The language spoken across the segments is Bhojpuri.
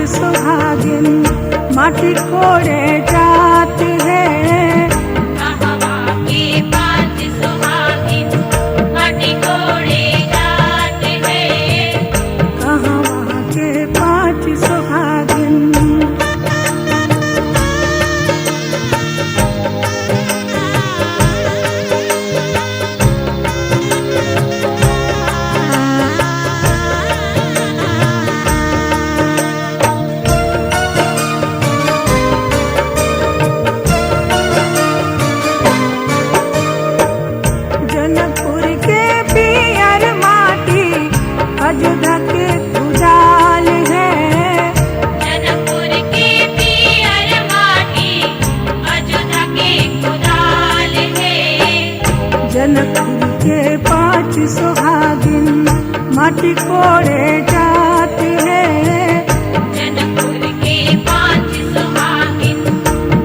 सुहागिन माटी कोड़े जाती है। कहवा के 5 सुहागिन माटी कोड़े जाते हैं। कहवा के 5 सुहागिन। जनकपुर के पियर माटी अयोध्या के खुदाल है। जनकपुर के पियर माटी अयोध्या के खुदाल है। जनकपुर के 5 सुहागिन माटी कोड़े जाती है। जनकपुर के 5 सुहागिन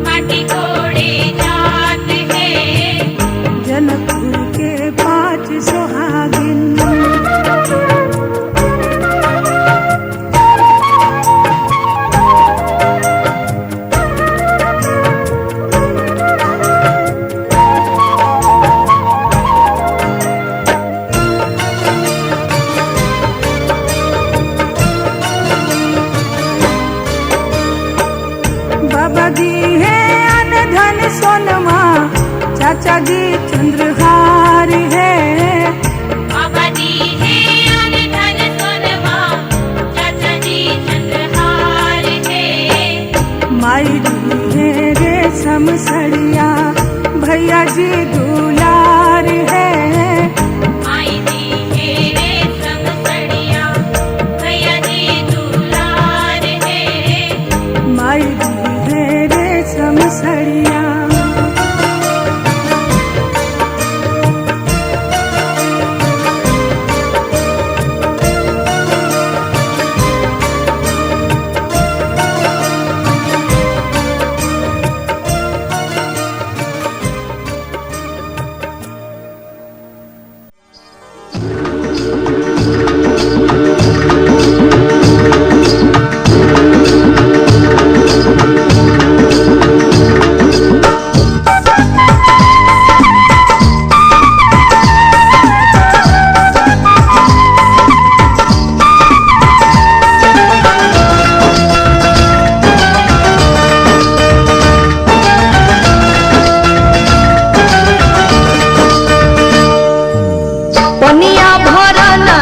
माटी कोड़े जाते हैं। जनकपुर के 5 सुहागिन। बाबा जी है अनधन सोनमा, चाचा जी चंद्रहार है। बाबा जी है अनधन सोनमा, चाचा जी चंद्रहार है। माई जी है रेशम सड़िया, भैया जी दुलार है। माई जी है रेशम सड़िया, भैया जी दुलार है। माई जी है रेशम सड़िया। पनिया भरना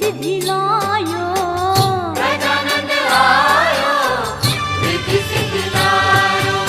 सिद्धि लायो। गजानन आयो, रिद्धि सिद्धि लायो।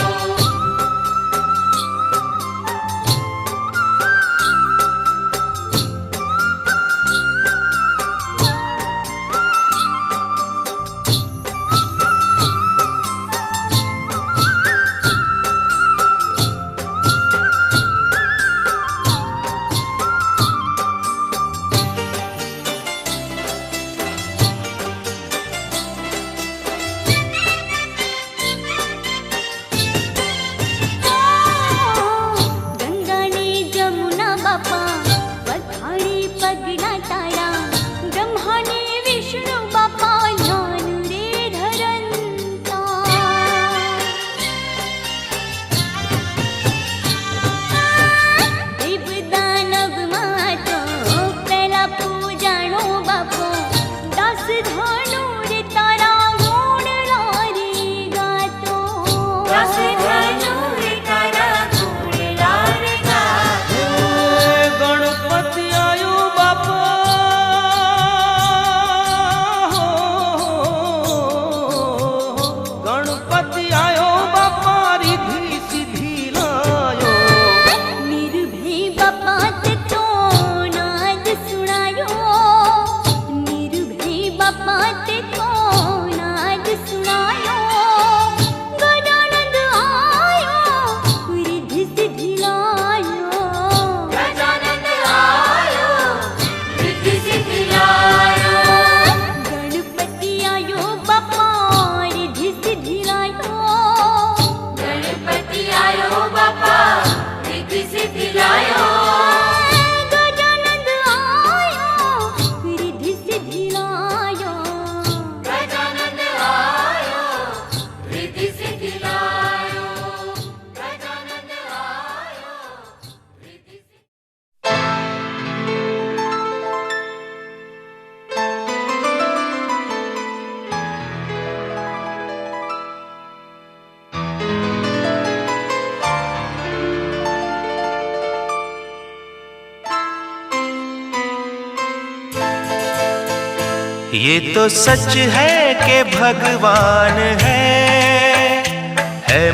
ये तो सच है कि भगवान है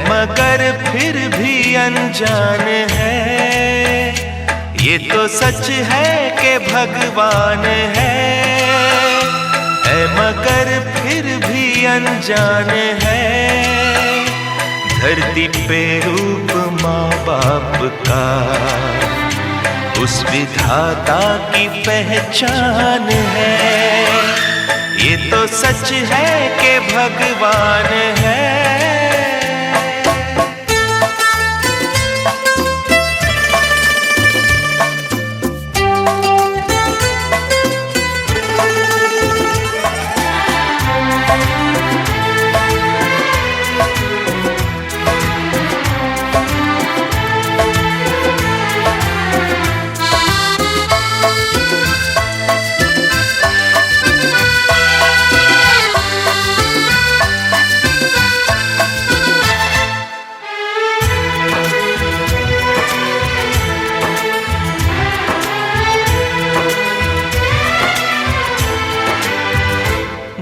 मगर फिर भी अनजान है। ये तो सच है कि भगवान है मगर फिर भी अनजान है। धरती पे रूप माँ बाप का उस विधाता की पहचान है। ये तो सच है कि भगवान है।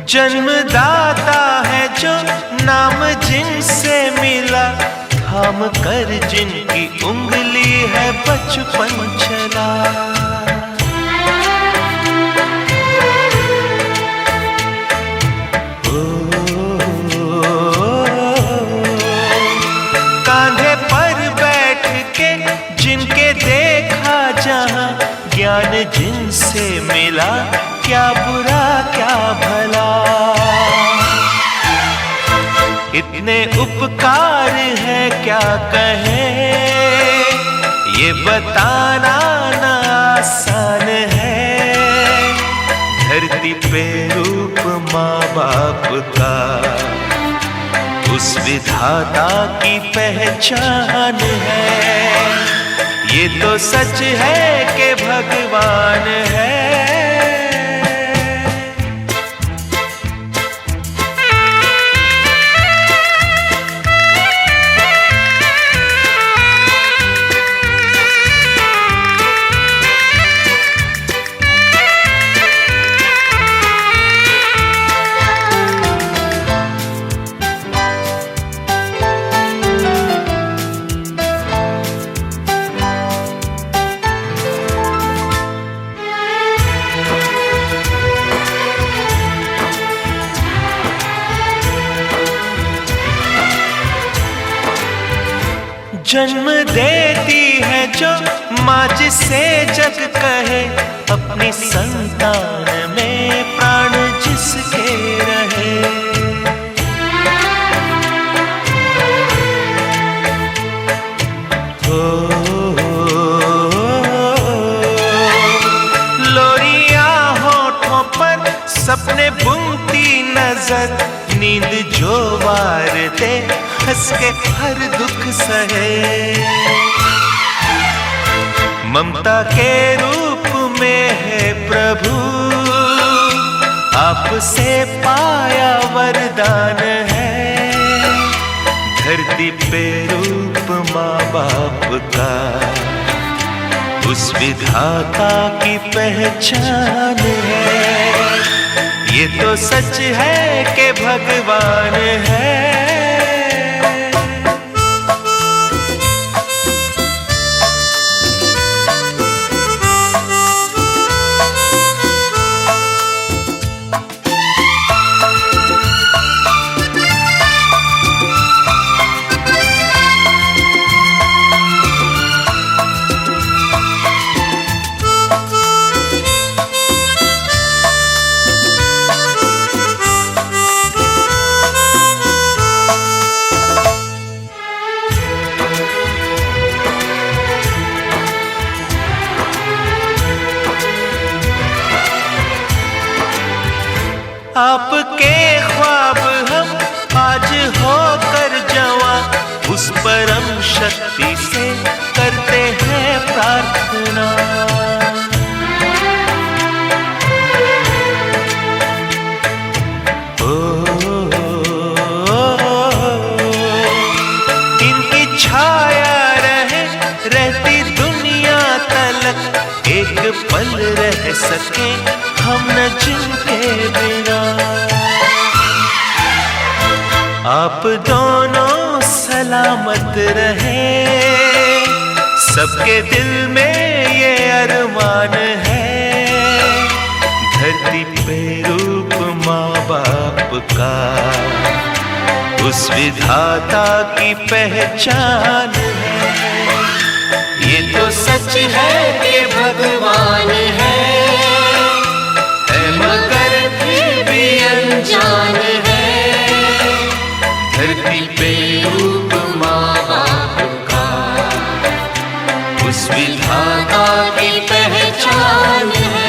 जन्मदाता है जो नाम जिनसे मिला, थाम कर जिनकी उंगली है बचपन चला। कांधे पर बैठ के जिनके देखा जहां, ज्ञान जिनसे मिला, क्या बुरा क्या भला। इतने उपकार है क्या कहें, ये बताना ना आसान है। धरती पे रूप माँ बाप का उस विधाता की पहचान है। ये तो सच है कि भगवान है। जन्म देती है जो माँ जिसे जग कहे, अपनी संतान में प्राण जिसके रहे। लोरिया होठों पर सपने बुनती नजर, नींद जो वार दे हंस के हर दुख सहे। ममता के रूप में है प्रभु, आपसे पाया वरदान है। धरती पे रूप माँ बाप का, उस विधाता की पहचान है। ये तो सच है कि भगवान है। आपके ख्वाब हम आज होकर जवां, उस परम शक्ति से करते हैं प्रार्थना। इनकी छाया रहे रहती दुनिया तलक, एक पल रह सके हम न जिनके बिना। आप दोनों सलामत रहे, सबके दिल में ये अरमान है। धरती पे रूप माँ बाप का, उस विधाता की पहचान है। ये तो सच है कि भगवान है मगर फिर भी अनजान है। धरती पे रूप माँ बाप का, उस विधाता की पहचान है।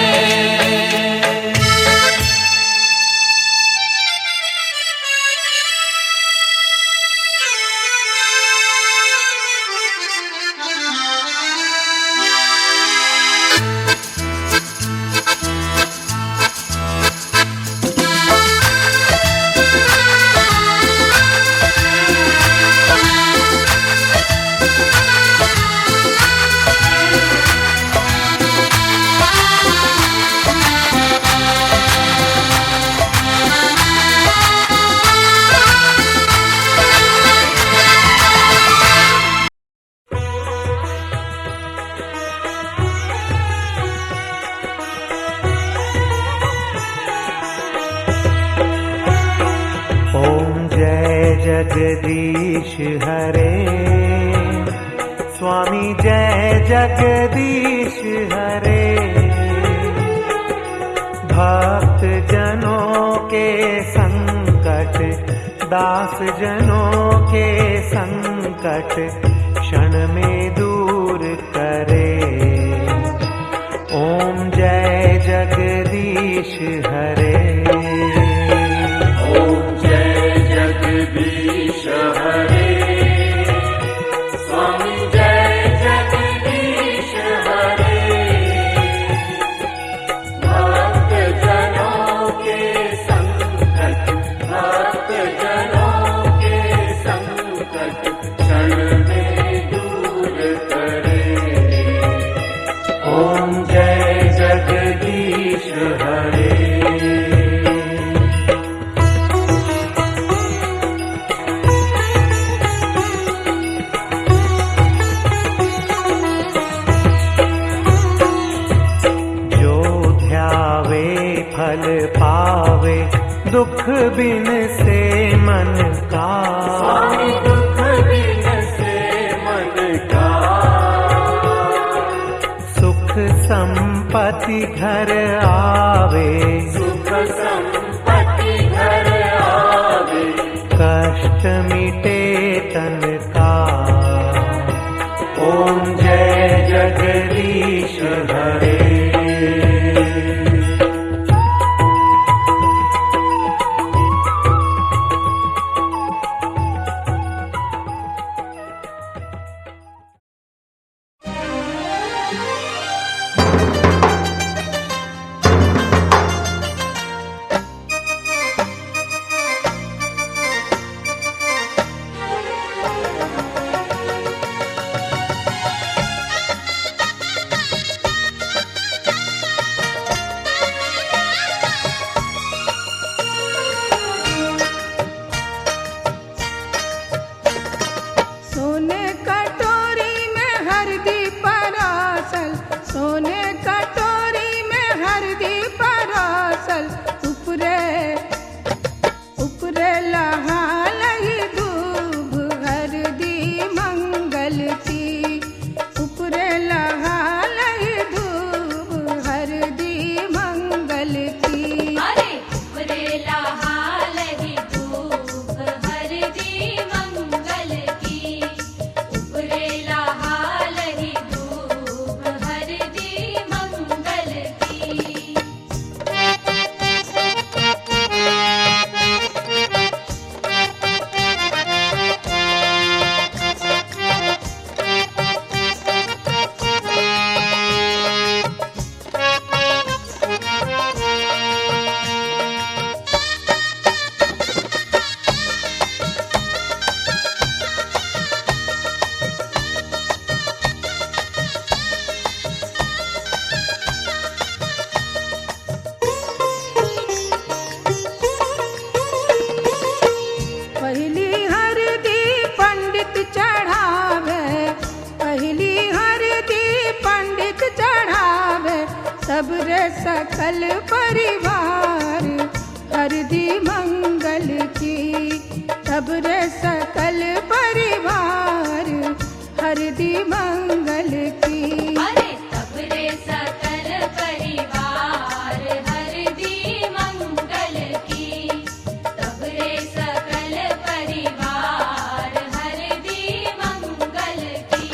जगदीश हरे, स्वामी जय जगदीश हरे। भक्त जनों के संकट, दास जनों के संकट क्षण में दूर करे। ओम जय जगदीश हरे। जगदीश हरे, स्वामी जय जगदीश हरे। भक्त जनों के संकट, भक्त जनों के संकट क्षण में दूर करे। ओम जय जगदीश हरे। फल पावे दुख बिन से मन का, स्वामी दुख बिन से मन संपत्ति घर आवे, सुख संपत्ति घर आवे, कष्ट मिटे तन का। ओम जय जगदीश हरे। सोने कटोरी में हरदी परासल, सोने कटोरी में हरदी परासल, उपरे उपरे लहा लही दूब हरदी मंगल की, उपरे लहा लही दूब हरदी मंगल की। अरे उपरेला हालहि धूप हरदी मंगल की, उपरेला हालहि धूप हरदी मंगल की। पहली हरदी पंडित चढ़ावे, पहली हरदी पंडित चढ़ावे, सबरे सकल परिवार हरदी मंगल की, सबरे सकल परिवार हरदी मंगल की। अरे सबरे सकल परिवार हरदी मंगल की, सबरे सकल परिवार हरदी मंगल की।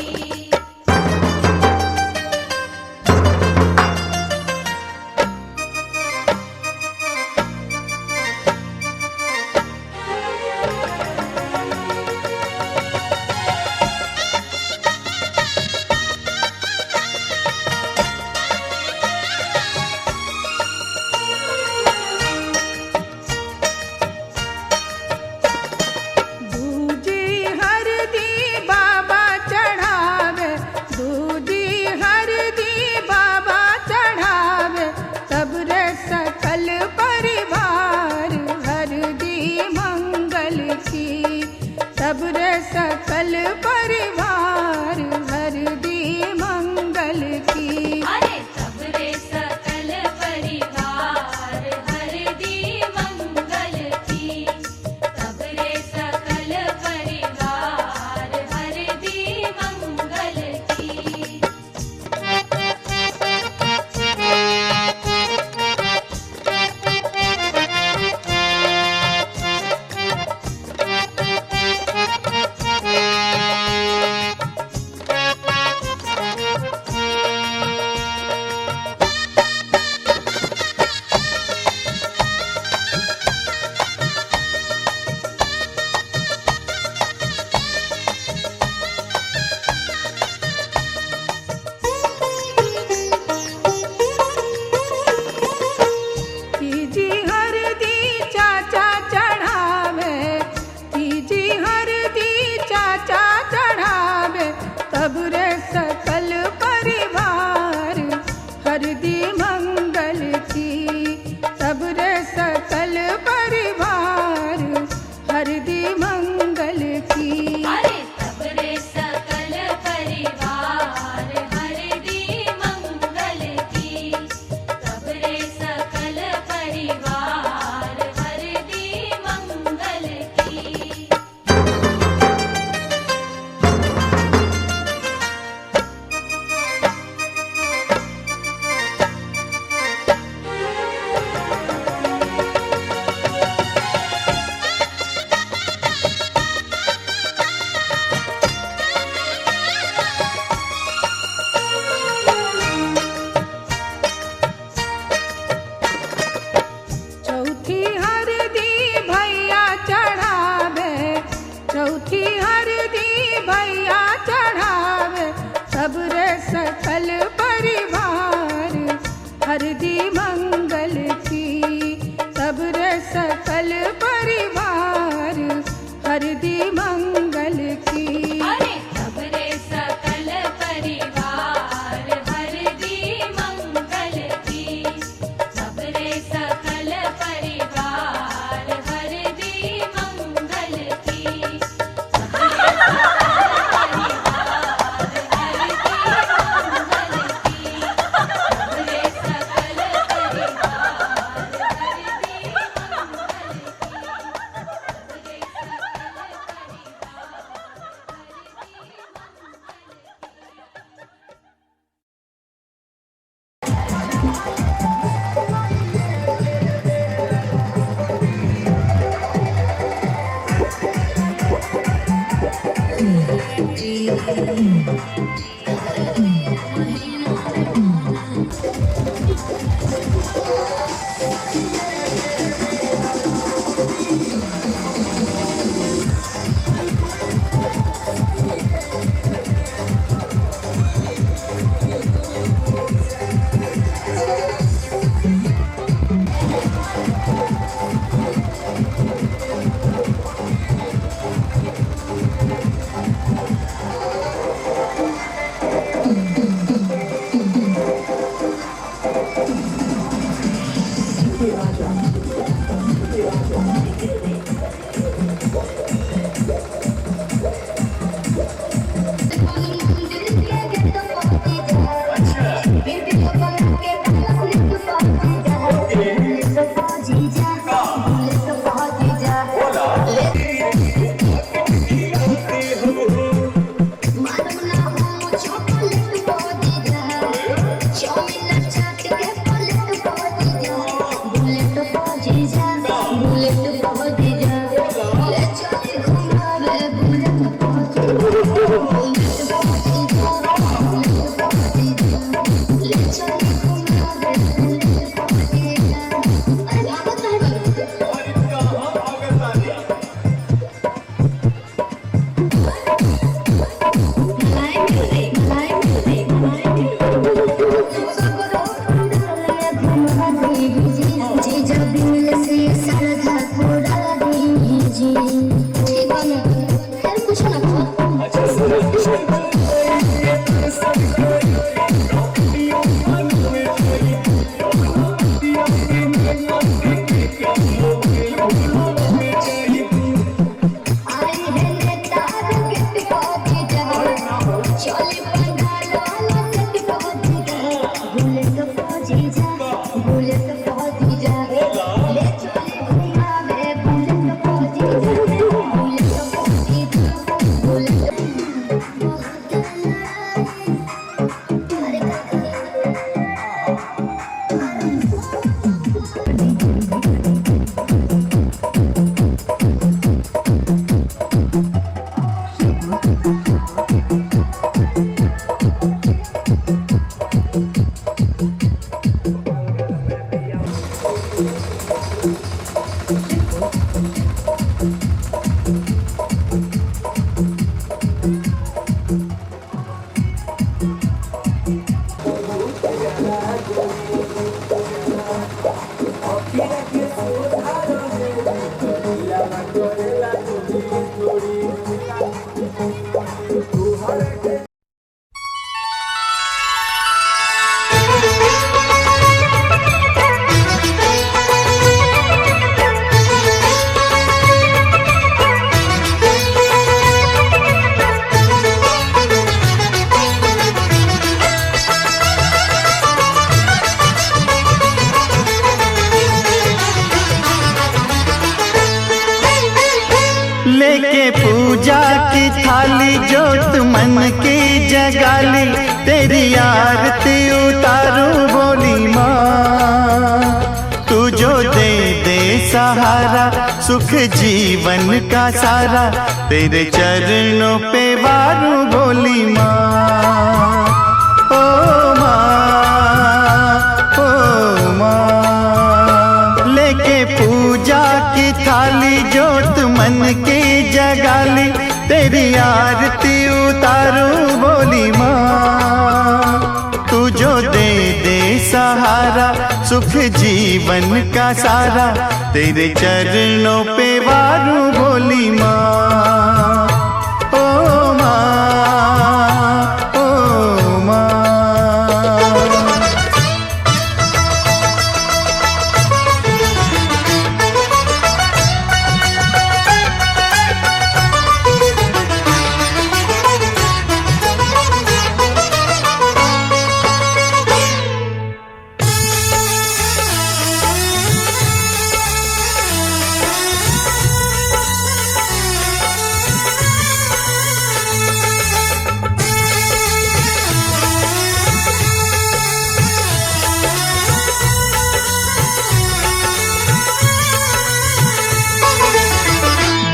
तब रे सकल परिवार हरदी मंगल की। अरे तब रे सकल परिवार हरदी मंगल की। तब रे सकल परिवार हरदी मंगल की। तब रे सकल परिवार हरदी लेके पूजा की थाली जोत मन की जगाली, तेरी आरती उतारूं बोली माँ। तू जो दे दे सहारा सुख जीवन का सारा, तेरे चरणों पे वारूं बोली माँ। ओ माँ, ओ माँ। लेके पूजा की थाली जोत मन की जगाली, तेरी आरती उतारूं बोली माँ। तू जो दे दे सहारा सुख जीवन का सारा तेरे चरणों पे वारू बोली माँ। ओ माँ, ओ माँ।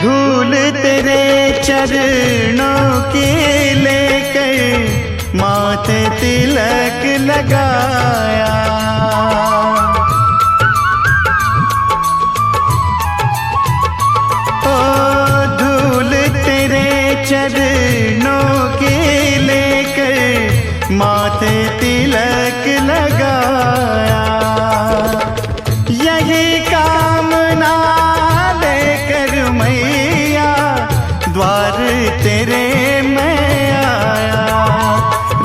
धूल तेरे चरणों के लेकर माथे तिलक लगाया। ओ धूल तेरे चरणों के लेकर माथे तिलक लगाया। यही कामना लेकर मैया द्वार तेरे मैं आया।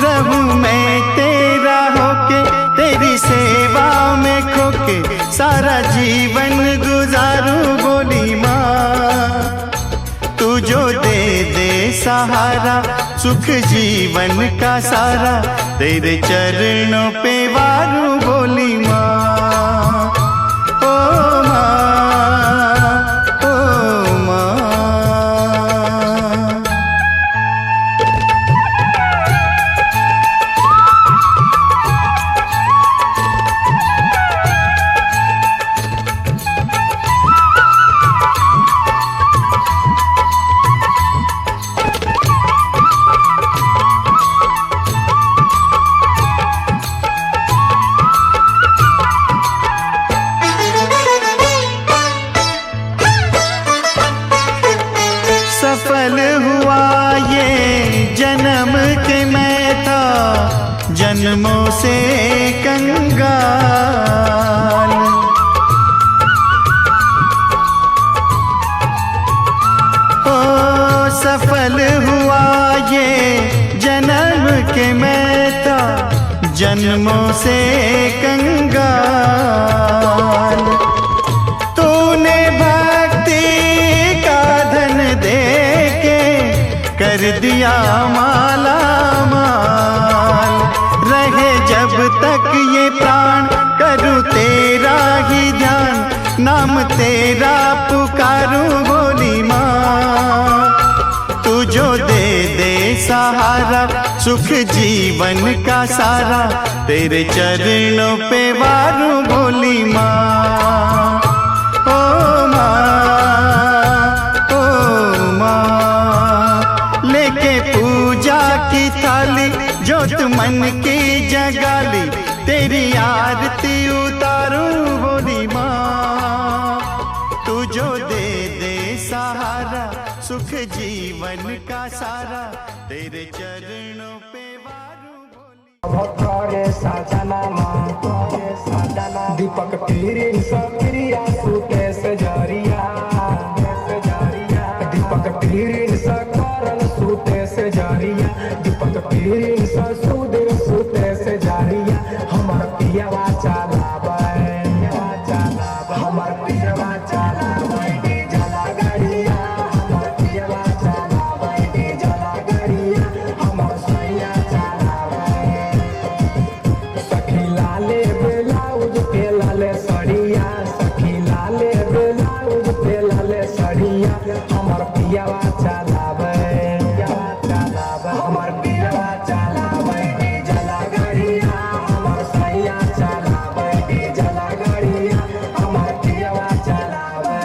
रहूं मैं तेरा होके तेरी सेवा में खोके सारा जीवन गुजारूं बोली माँ। तू जो दे दे सहारा सुख जीवन का सारा तेरे चरणों पे वारू बोली माँ। ओ माँ, ओ माँ। सफल हुआ ये जन्म के मैं था जन्मों से कंगाल। ओ सफल हुआ ये जन्म के मैं था जन्मों से कंगाल। तूने भक्ति का धन दे के कर दिया माला माल। रहे जब तक ये प्राण करूँ तेरा ही ध्यान नाम तेरा पुकारूं बोली माँ। तू जो दे दे सहारा सुख जीवन का सारा तेरे चरणों पे वारू बोली माँ। ओ माँ, ओ माँ। लेके पूजा की थाली जोत मन की जगाली तेरी आरती उतारूं बोली माँ। तू जो दे दे सहारा सुख जीवन का सारा तेरे चरणों पे वारू बोली। भक्तरे साजना माँ दीपक पीरी सक्रिया सुते से जरिया दीपक पीरी सकरन सुते से जरिया दीपक पीरी सुदेव सुते से जरिया हमर पियावा चलावे हमर पियावा चलावे जला गाड़िया हमर पियावा चलावे जला गाड़िया हमर सैया चलावे। सखी लाले ब्लाउज के लाले सड़िया सखी लाले ब्लाउज के लाले सड़िया हमर पियावा चलावे हमर पियावा चलावे जला गाड़िया हमर सैया चलावे जला गाड़िया हमर पियावा चलावे।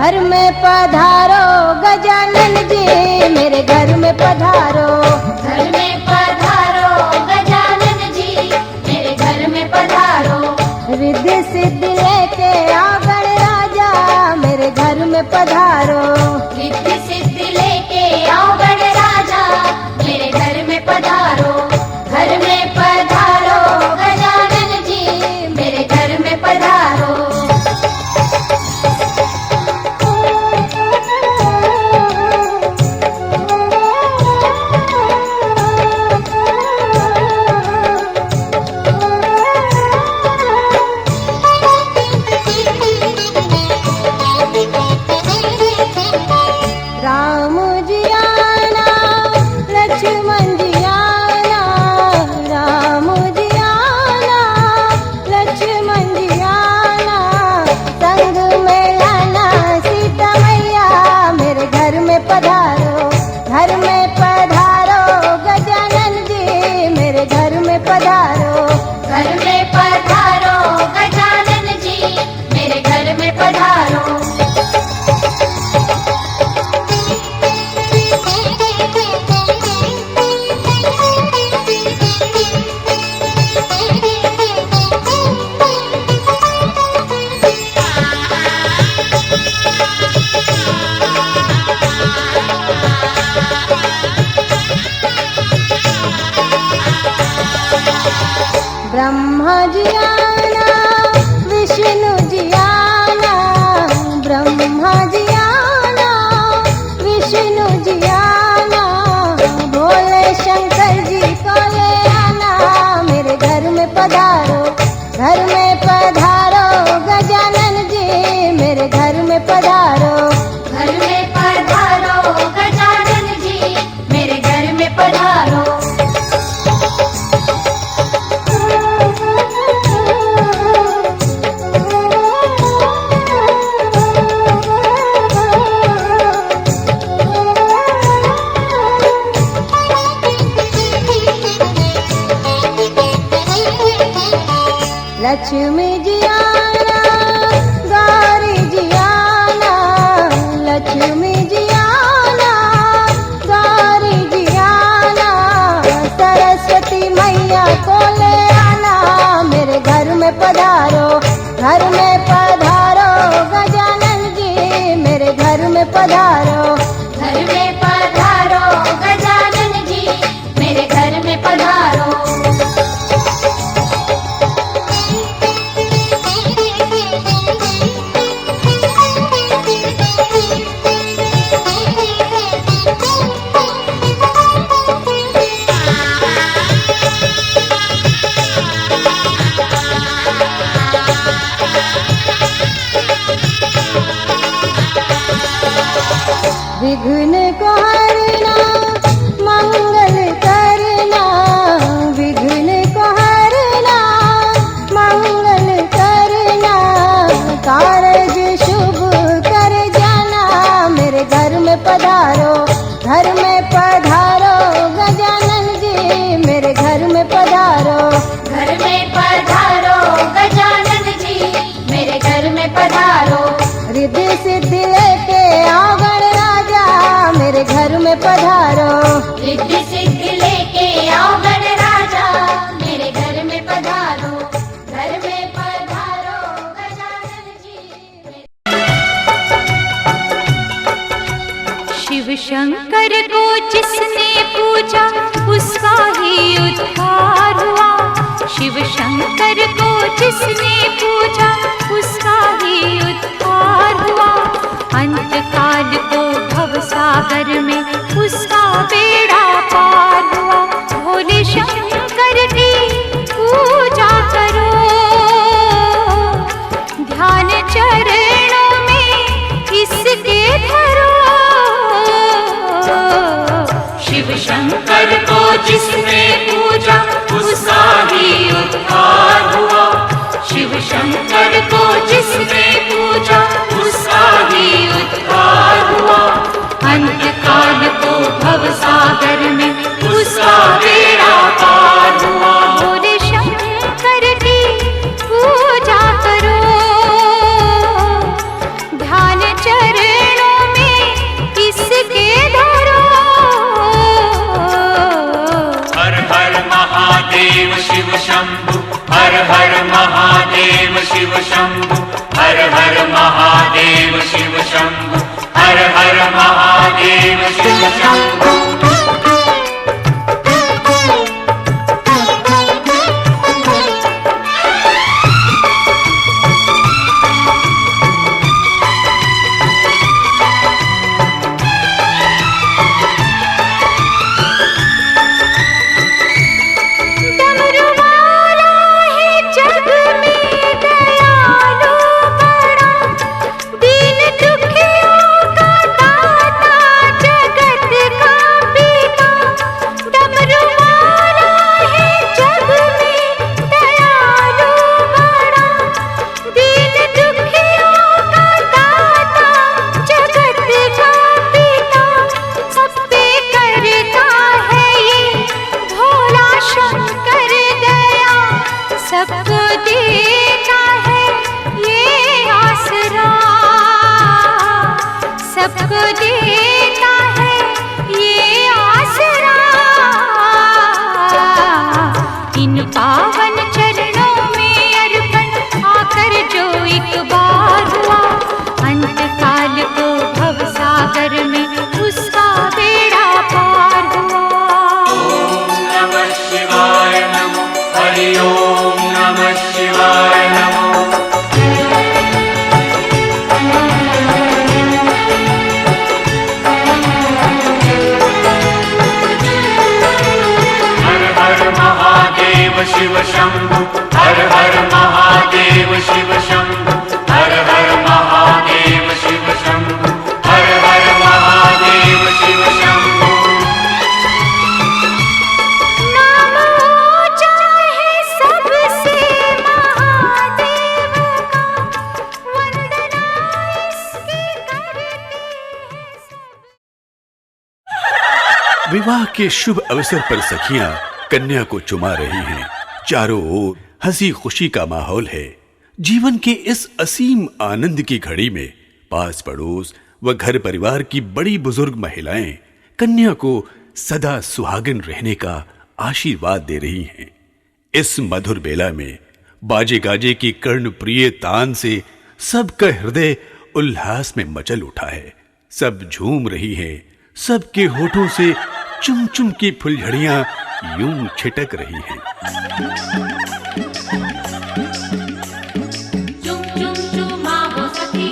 घर में पधारो गजानन जी, मेरे घर में पधारो। घर में पधारो गजानन जी, मेरे घर में पधारो। रिद्धि सिद्धि लेके आओ गणराजा, मेरे घर में पधारो। रिद्धि सिद्धि लेके आओ गणराजा, मेरे घर में पधारो। घर में पधारो गजानन जी, मेरे घर में पधारो। राम जी आना, लक्ष्मण जी आना, राम जी आना, लक्ष्मण जी आना, संग में लाना सीता मैया, मेरे घर में पधारो। घर में पधारो गजानन जी, मेरे घर में पधारो। घर में पधारो गजानन जी, मेरे घर में पधारो। ब्रह्मा जी आना, विष्णु जी आना, ब्रह्मा जी आना, विष्णु जी आना, भोले शंकर जी को ले आना, मेरे घर में पधारो। घर में पधारो गजानन जी, मेरे घर में पधारो। घर में पधारो गजानन जी, मेरे घर में पधारो। लक्ष्मी जी आना, गौरी जी आना, लक्ष्मी जी आना, गौरी जी आना, सरस्वती मैया को ले आना, मेरे घर में पधारो। घर में पधारो गजानन जी, मेरे घर में पधारो। घर में पधारो गजानन जी, मेरे घर में पधारो। विघ्न को हरना, मंगल करना, विघ्न को हरना, मंगल करना, कारज शुभ कर जाना, मेरे घर में पधारो। घर में पधारो गजानन जी, मेरे घर में पधारो। घर में पधारो गजानन शिव शंकर को जिसने पूजा उसका ही उद्धार हुआ। शिव शंकर को जिसने पूजा उसका ही उद्धार हुआ। अंत काल को भव सागर में उसका बेड़ा पार हुआ। भोले शंकर की पूजा करो, ध्यान चरणों में इसके धरो। शिव शंकर को जिसने पूजा उसका ही उद्धार हुआ। शिव शंकर को जिसने पूजा उसका ही उद्धार हुआ। अंत काल को भव सागर में उसका बेड़ा पार हुआ। भोले शंकर की पूजा करो, ध्यान चरणों में इसके धरो। हर हर महादेव शिव शंभु, हर हर महादेव शिव शंभु, हर हर महादेव शिव शंभु, हर हर महादेव शिव शंभु। पावन चरणों में अर्पण आकर जो एक बार हुआ। अंत काल को भव सागर में उसका बेड़ा पार हुआ। ओम नमः शिवाय नमो, हरि ओम नमः शिवाय नमो। शिव शंभु, हर हर महादेव शिव शंभु, हर हर महादेव शिव शंभु, हर हर महादेव शिव शंभु। नाम ऊंचा है सबसे महादेव का, वंदना इसकी करते हैं सब। विवाह के शुभ अवसर पर सखियां कन्या को चुमा रही हैं। चारों ओर हंसी खुशी का माहौल है। जीवन के इस असीम आनंद की घड़ी में पास पड़ोस व घर परिवार की बड़ी बुजुर्ग महिलाएं कन्या को सदा सुहागिन रहने का आशीर्वाद दे रही हैं। इस मधुर बेला में बाजे गाजे की कर्ण प्रिय तान से सबका हृदय उल्लास में मचल उठा है। सब झूम रही हैं। सबके होठों से चुम चुम की फुलझड़ियां यूं छिटक रही हैं। चुम चुम चुमा वो सखी,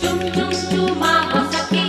चुम चुम चुमा वो सखी।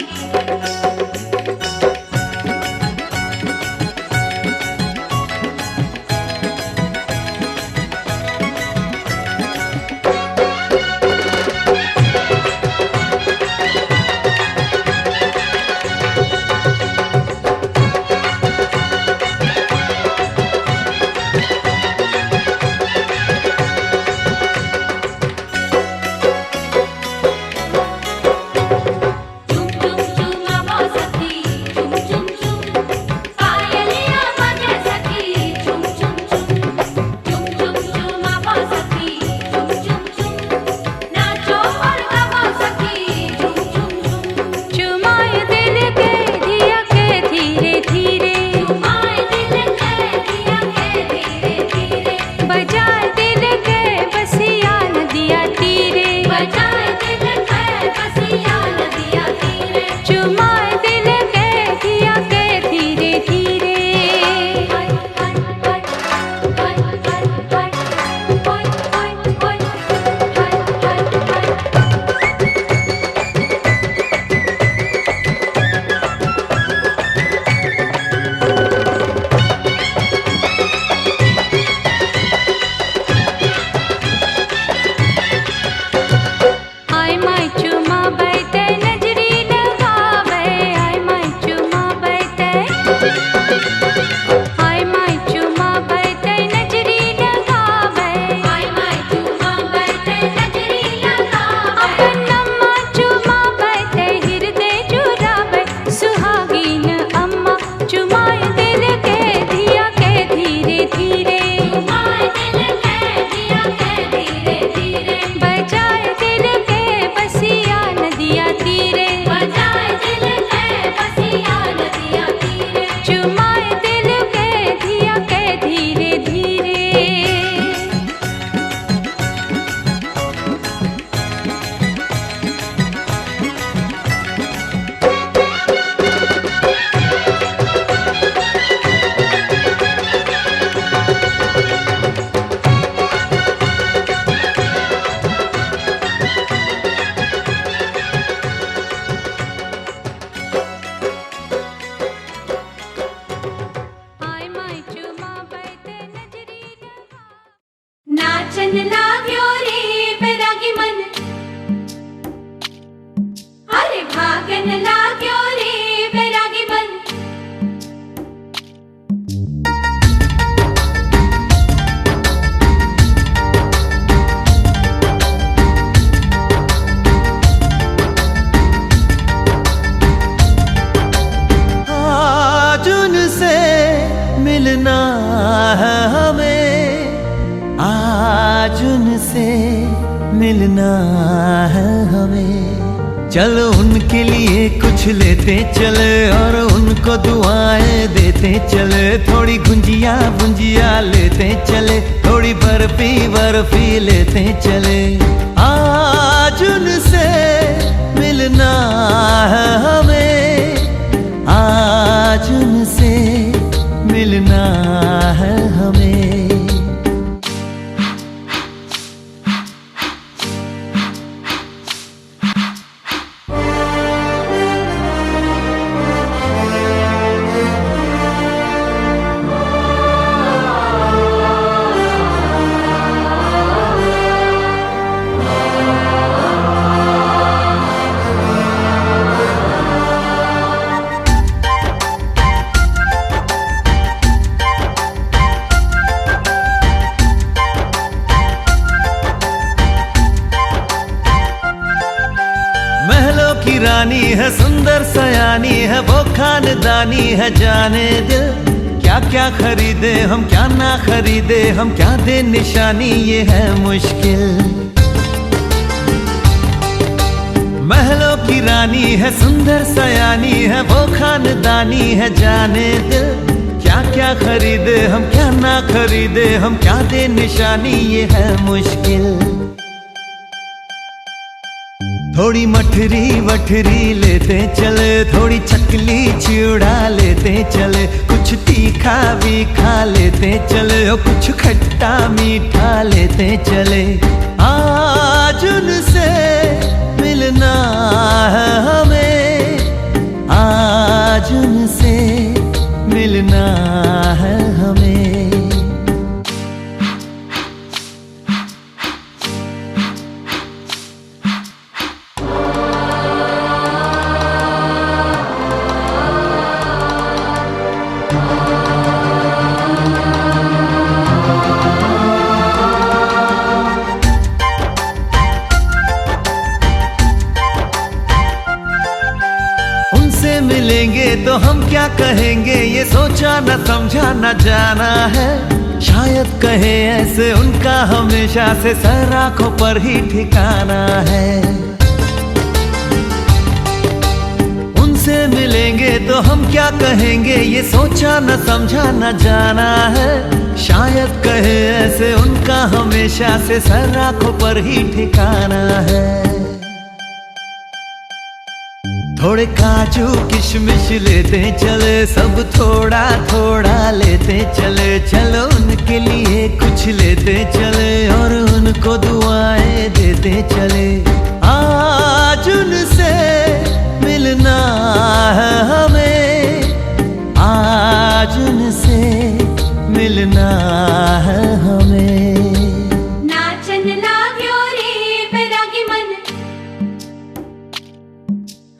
नाचन लाग्यो रे बैरागी मन, अरे भागन लाग्यो रे बैरागी मन। आज उनसे मिलना है हमें, आज उनसे मिलना है हमें। चलो उनके लिए कुछ लेते चले और उनको दुआएं देते चले। थोड़ी गुंजिया गुंजिया लेते चले, थोड़ी बर्फी बर्फी लेते चले। आज उनसे मिलना है हमें, आज उनसे मिलना है हमें। महलों की रानी है, सुंदर सयानी है, वो खानदानी है जाने दिल। क्या क्या खरीदे हम, क्या ना खरीदे हम, क्या दे निशानी, ये है मुश्किल। महलों की रानी है, सुंदर सयानी है, वो खानदानी है जाने दिल। क्या क्या खरीदे हम, क्या ना खरीदे हम, क्या दे निशानी, ये है मुश्किल। थोड़ी मठरी वठरी लेते चले, थोड़ी चकली चिड़ा लेते चले। कुछ तीखा भी खा लेते चले और कुछ खट्टा मीठा लेते चले। आज उनसे मिलना है हमें, आज उनसे मिलना है हमें। उनसे मिलेंगे तो हम क्या कहेंगे, ये सोचा न समझा न जाना है। शायद कहे ऐसे उनका हमेशा से सर आंखों पर ही ठिकाना है। उनसे मिलेंगे तो हम क्या कहेंगे, ये सोचा न समझा न जाना है। शायद कहे ऐसे उनका हमेशा से सर आंखों पर ही ठिकाना है। थोड़े काजू किशमिश लेते चले, सब थोड़ा थोड़ा लेते चले। चलो उनके लिए कुछ लेते चले और उनको दुआएं देते चले। आज उनसे मिलना है हमें, आज उनसे मिलना है हमें। नाचन लाग्यो रे बैरागी मन,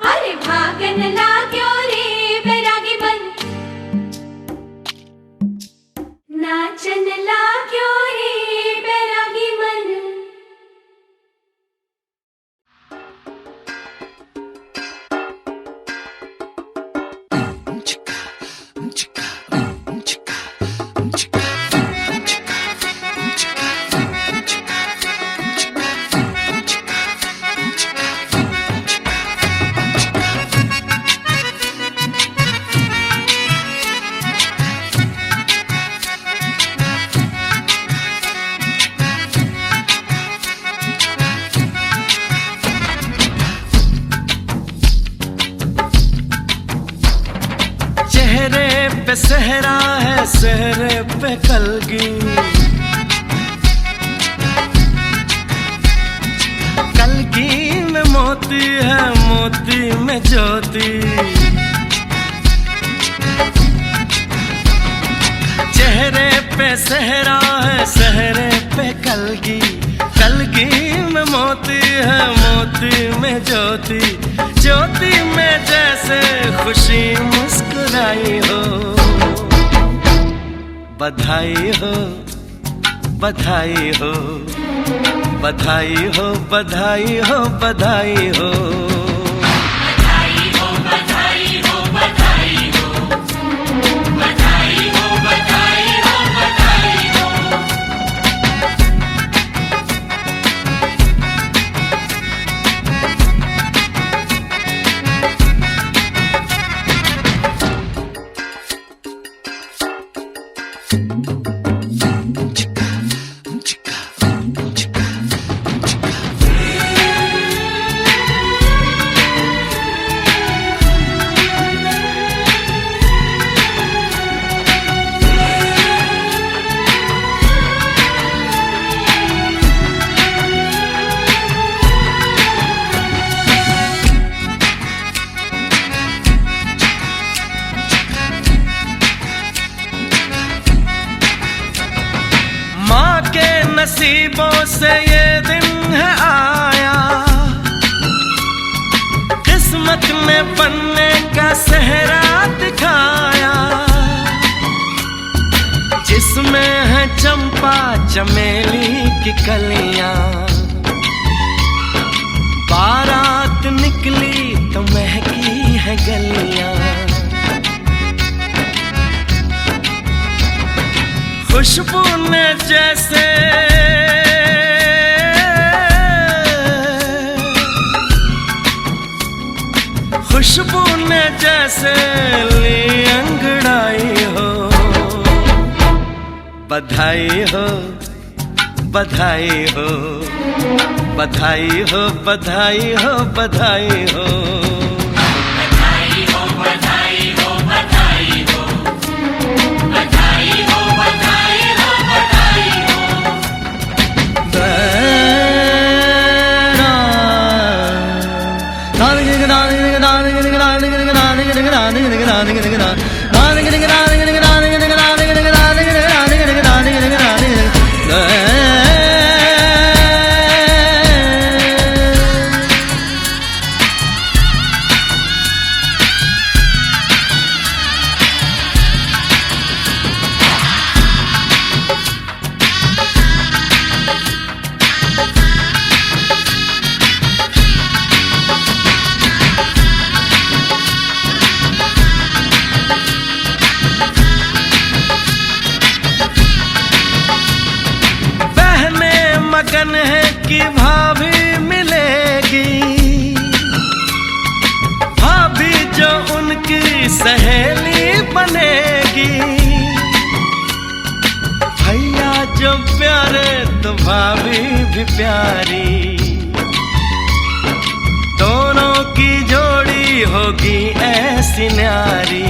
अरे भागन लाग्यो रे बैरागी मन। नाचन लाग्यो रे बैरागी मन। चेहरे पे सहरा है, सहरे पे कलगी। कलगी में मोती है, मोती में ज्योति। चेहरे पे सहरा है, सहरे पे कलगी, कलगी में मोती है, मोती में ज्योति, ज्योति में जैसे खुशी मुस्कुराई हो। बधाई हो, बधाई हो, बधाई हो, बधाई हो, बधाई हो। नसीबों से ये दिन है आया, किस्मत ने बनने का सेहरा दिखाया, जिसमें है चंपा चमेली की कलियां। बारात निकली तो महकी है गलियां, खुशबू ने जैसे खुशबू ने जैसे ली अंगड़ाई हो। बधाई हो, बधाई हो, बधाई हो, बधाई हो, बधाई हो। मगन है कि भाभी मिलेगी, भाभी जो उनकी सहेली बनेगी। भैया जो प्यारे तो भाभी भी प्यारी, दोनों की जोड़ी होगी ऐसी न्यारी।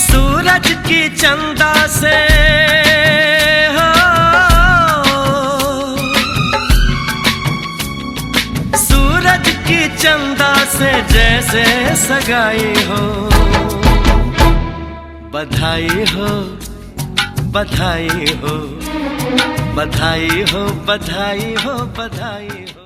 सूरज की चंदा से हो, सूरज की चंदा से जैसे सगाई हो। बधाई हो, बधाई हो, बधाई हो, बधाई हो, बधाई हो।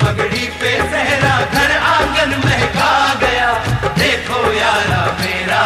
पगड़ी पे सहरा घर आंगन महका गया, देखो यारा मेरा।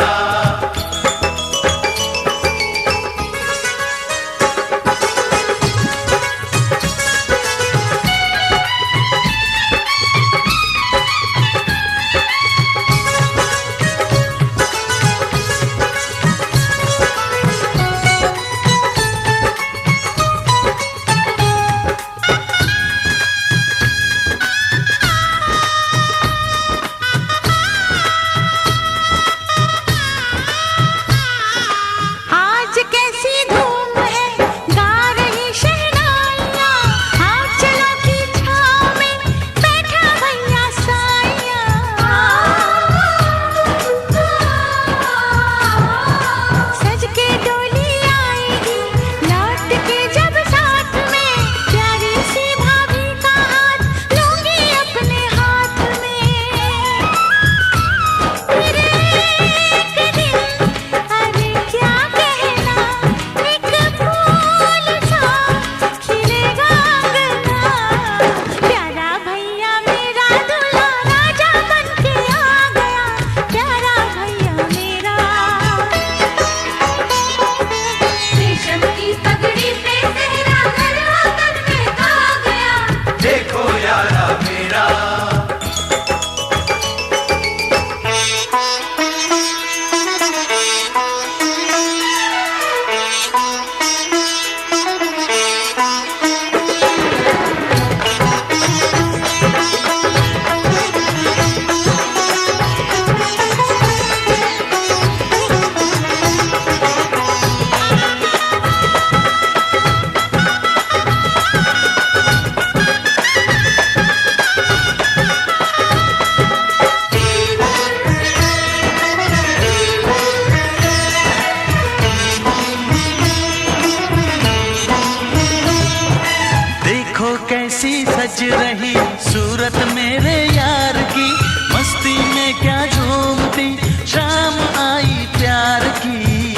देखो कैसी सज रही सूरत मेरे यार की, मस्ती में क्या झूमती शाम आई प्यार की।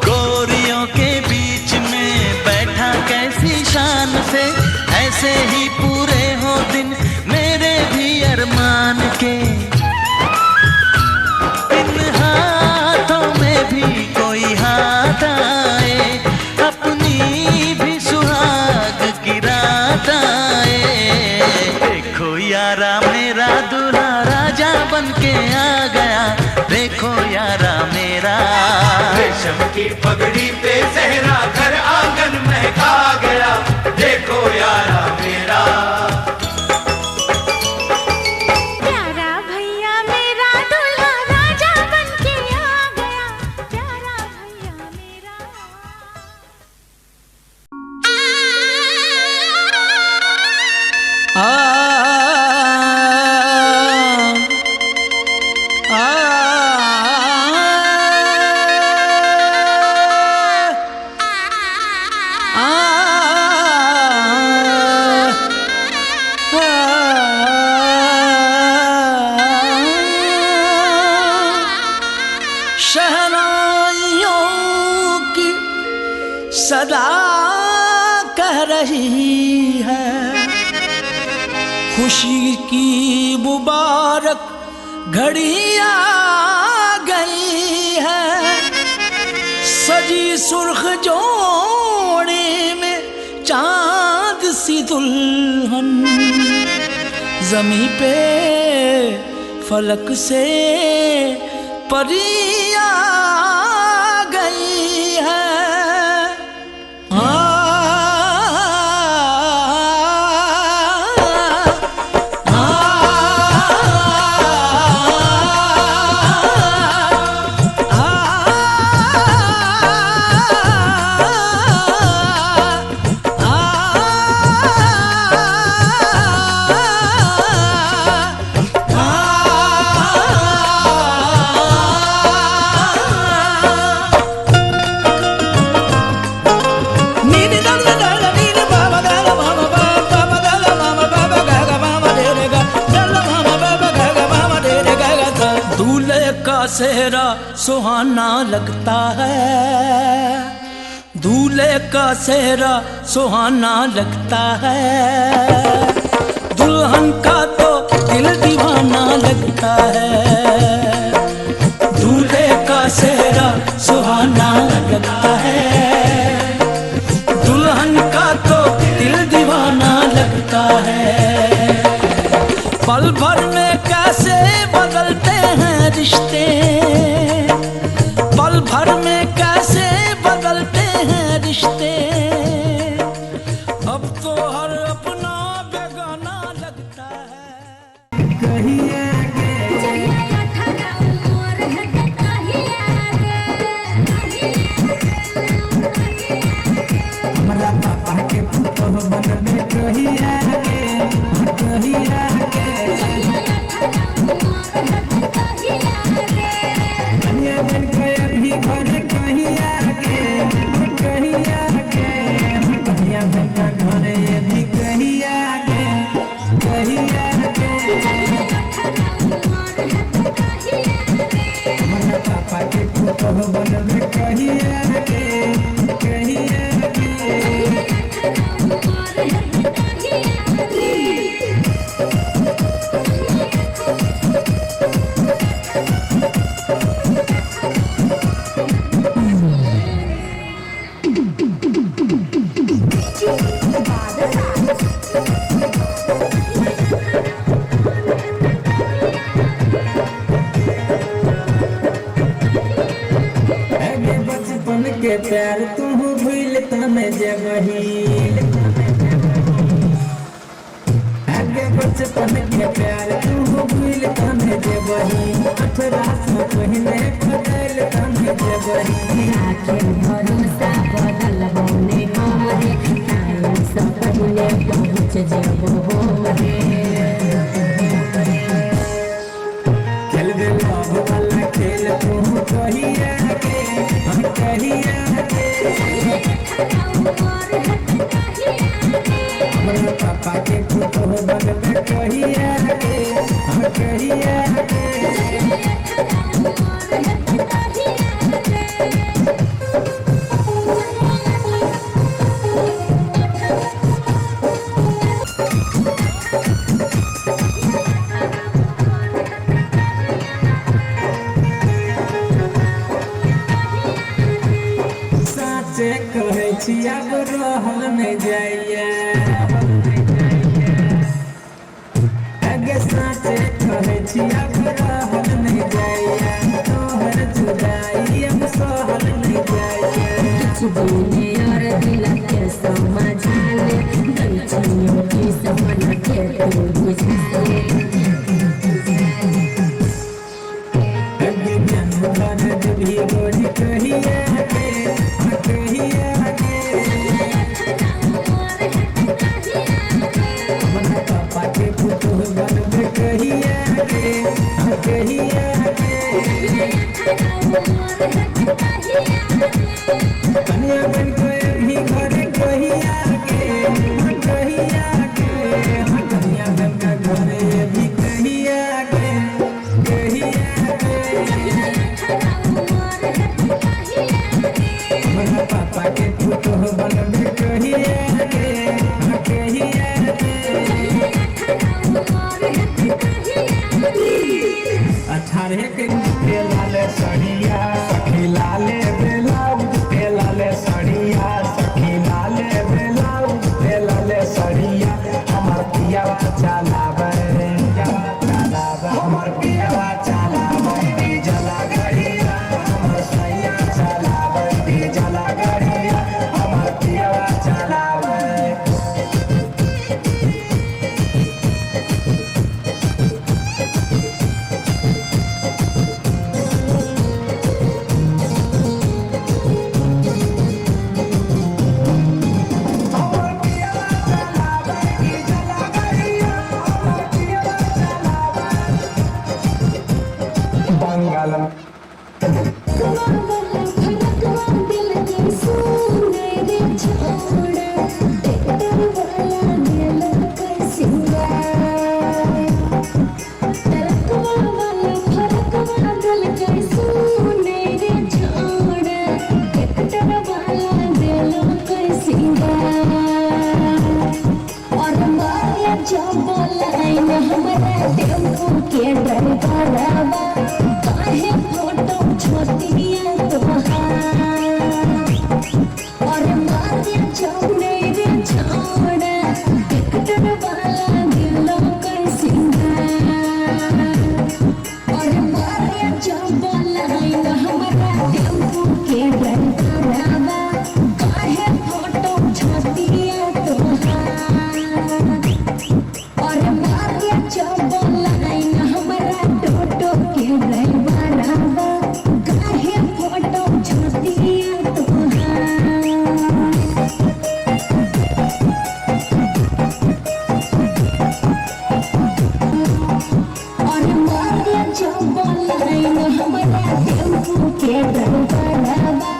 गोरियों के बीच में बैठा कैसी शान से, ऐसे ही पूरे हो दिन मेरे भी अरमान के। इन हाथों में भी कोई हाथ आए, अपनी भी सुहाग की रात आए। देखो यारा मेरा दूल्हा राजा बन के आ गया, देखो यारा मेरा। रेशम की पगड़ी पे सहरा घर आंगन महका गया, देखो यारा मेरा। प्यारा भैया मेरा दूल्हा राजा बन के आ गया, प्यारा भैया मेरा। शहनाइयों की सदा कह रही है, खुशी की मुबारक घड़ी आ गई है। सजी सुर्ख जोड़े में चांद सी दुल्हन, जमी पे फलक से परी आ गई है। सेहरा सुहाना लगता है, दूल्हे का सेहरा सुहाना लगता है। दुल्हन का तो दिल दीवाना लगता है, दूल्हे का सेहरा सुहाना लगता है। दुल्हन का तो दिल दीवाना लगता है। पल भर में कैसे बदलते हैं रिश्ते, पल भर में कैसे बदलते हैं रिश्ते। अब तो हर अपना बेगाना लगता है। कहिए हमारा पापा के पुतो बन में कहिए के प्यार तू भूल तमे जबही, आगे बचपन के प्यार तू भूल तमे जबही। 18 से पहले बदल तमे जबही। आखिर भरोसा बदल बने हमरे, टाइम से पहले पहुँच जबो रे। खेल दे लव वाला खेल तू कहिया के, हम कहिया के। कहै छी अब रहल नहीं जाइए आगे साचे कहै छी अब रहल नहीं जाइए तोहर जुदाई अब सहल नहीं जाइए बोले और दिल के समझा ले गलतियों की समझ के तू बुझा ले अगे जन्म भी गोरी कहिए के अपना पापा के पुतुह बनबे कहिए के कन्या बन के भी घर कहिया के कन्या बन के घर भी कहिया के अपना पापा के पुतुह बनबे कहिए के 18 के लाले सड़िया सखी लाले ब्लाउज पे लाले सड़िया सखी लाले ब्लाउज पे लाले सड़िया हमर पियावा चलावे हमर पियावा चलावे डीजला गाड़िया हमर सैया चलावे डीजला गाड़िया हमर पियावा चलावे बंगालम के ड्राइवरवा काहे फोटो छोटिया तोहार और मारे चौने रे छोड़ा टिकटर वाला दिलों का सिंगार और मारे चौबला हमारा टेम्पो के ड्राइवरवा काहे फोटो छोटिया तोहार और मारे चौबला हमारा टोटो के ड्राइवरवा काहे फोटो छोटिया तोहार और मारे चौबला हमारा टेम्पो के ड्राइवरवा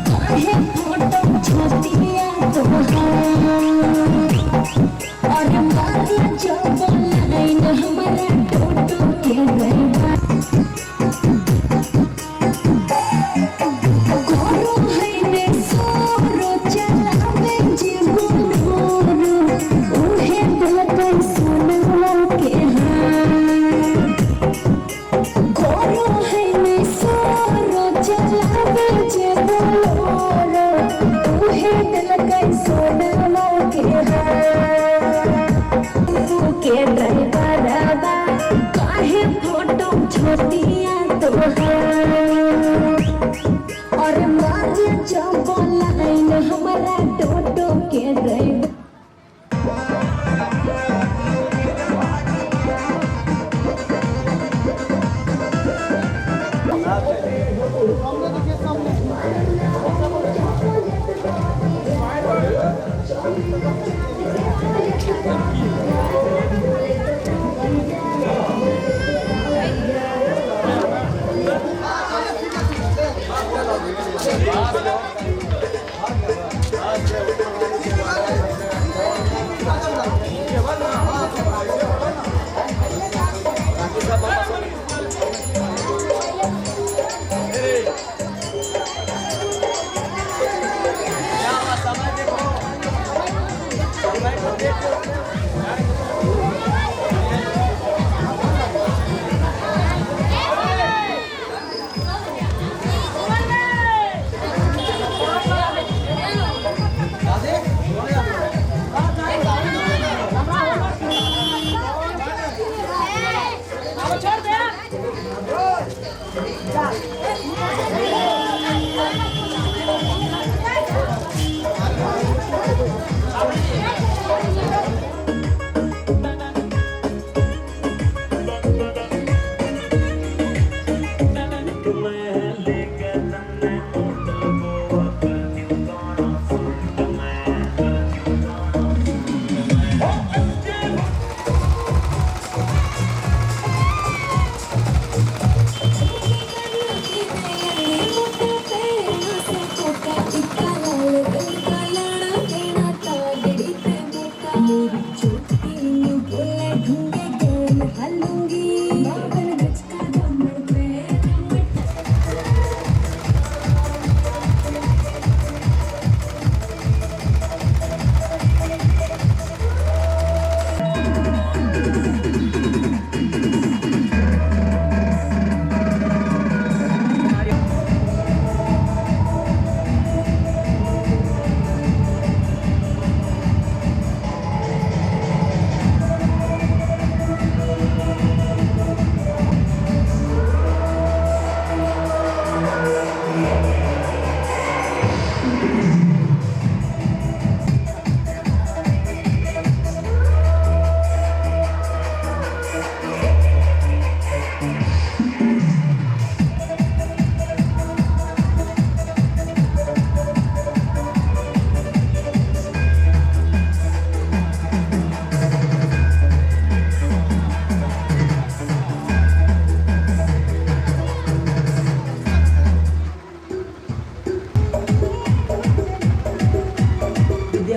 काहे फोटो छोटिया तोहार और मारे चौबला हमारा टोटो के ड्राइवर घोरो है ने सोरो चलावे जीवनो उहे दिलकै सुनवा के घोरो है ने सोरो चलावे जीवनो उहे दिलकै सुनवा के ड्राइवरवा काहे फोटो छोटिया तोहार और मारे चौबला हमारा टोटो के driver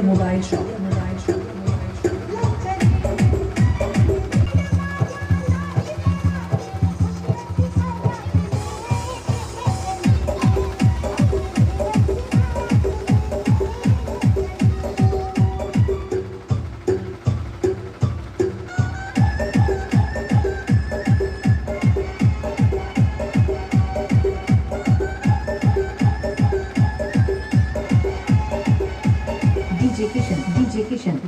Surya Mobile Shop. DJ Kishan.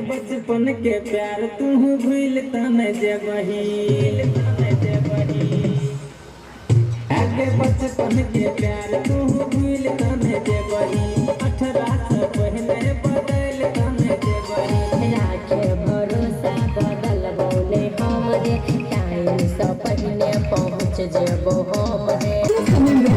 बचपन के प्यार तू भूल तने जेबही आगे बचपन के प्यार तू भूल तने जेबही 18 से पहले बदल तने जेबही राखे भरोसा बदल बोले हम रे टाइम से पहले पहुँच जेबो हम रे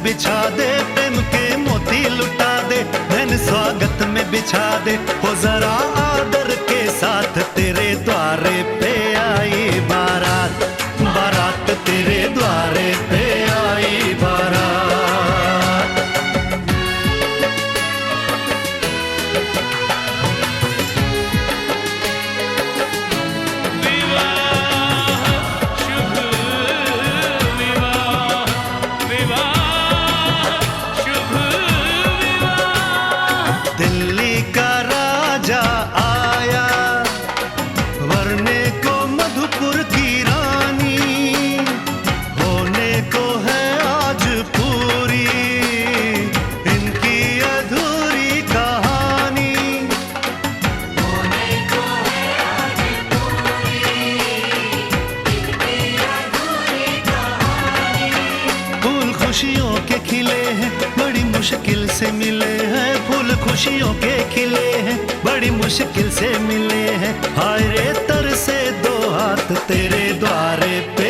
बिछा दे, प्रेम के मोती लुटा दे, धन स्वागत में बिछा दे, हो जरा आदर के साथ तेरे द्वारे पे आई बारात बारात। खुशियों के खिले हैं, बड़ी मुश्किल से मिले हैं। फूल खुशियों के खिले हैं, बड़ी मुश्किल से मिले हैं। हाय रे तरसे दो हाथ तेरे द्वारे पे